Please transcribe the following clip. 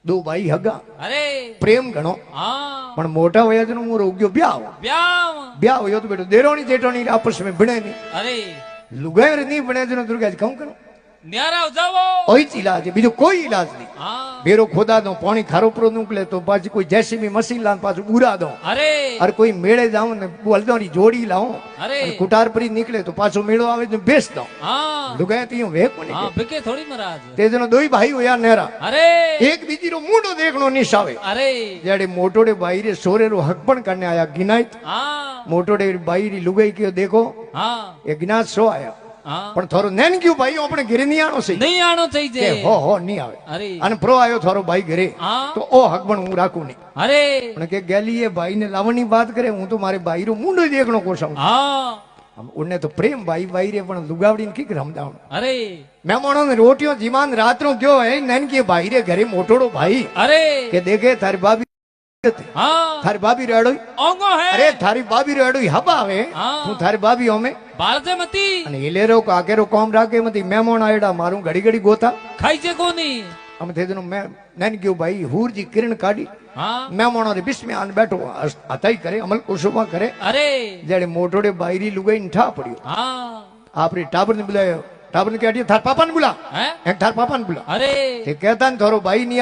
दो भाई हगा अरे प्रेम घणो हाँ पण मोटा वयाजनो मु रोग्यो ब्याह ब्याह ब्याह होयो तो बेटो देरोनी जेठोनी आपस में भिड़े नहीं अरे लुगाई रे नहीं भिड़े जनो दुर्गा जी कहूं करो न्यारा जाओ ओई ज इलाज है बीजो कोई इलाज नहीं हाँ बेरो खोदा दो पानी खारो प्रो निकले तो पाछी कोई जेसीबी मशीन लान पाछो बुरा दो अरे अरे कोई मेड़े जाऊं ने हलदोनी जोड़ी लाऊं अरे कुटार परी निकले तो पाछो मेड़ो आवे तो बेच दो हाँ लुगाई तीयो वे कोनी हाँ बिके थोड़ी महाराज ते जनो दोई भाई होया नेरा अरे एक बीजी रो मुंडो देखनो निशावे अरे जेड़े मोटोड़े भाई रे सोरे रो हकपण करने आया गिनाइत हाँ मोटोड़े भाई री लुगाई क्यों देखो हाँ ये गिनात सो आया हाँ पण थारो नेन क्यों भाई अपने घरे नहीं आनो से नहीं आनो के चाहिए हो नहीं आवे अरे अन प्रो आयो थारो भाई घरे हाँ तो ओ हकपण हूं राखू नहीं अरे पण के गेली ये भाई ने लावणी बात करे हूं तो मारे भाई रो मुंडो देखनो कोसम हाँ उन्ने तो प्रेम भाई भाई रे पण लुगावड़ी ने की रमदावण अरे मेहमानों ने रोटियों जीमान रात रो क्यों है नैन के भाई रे घरे मोटोड़ो भाई अरे के देखे थारी भाभी हाँ थारी भाभी रेड़ो ओंगो है अरे थारी भाभी रेड़ो हबा आवे हाँ। तू थारी भाभी होमे भारते मती અને એલેરો કાકેરો કોમ રાખે મતી મહેમાન આયડા મારું ઘડી ઘડી ગોતા खाई जे कोनी અમે થેદનો મે નન ગયો ભાઈ હુરજી કિરણ કાઢી हाँ મહેમાનો રે બિસ્મે આન બેઠો અતાઈ કરે અમલ કુસુમા કરે अरे જેડે મોટોડે બાયરી લુગાઈ ઠા પડ્યો हाँ આપરી ટાબર ને બોલાયો ટાબર ને કે થાર પાપા ને બોલા हैं એક થાર પાપા ને બોલા अरे તે કહેતા ને થોરો ભાઈ ની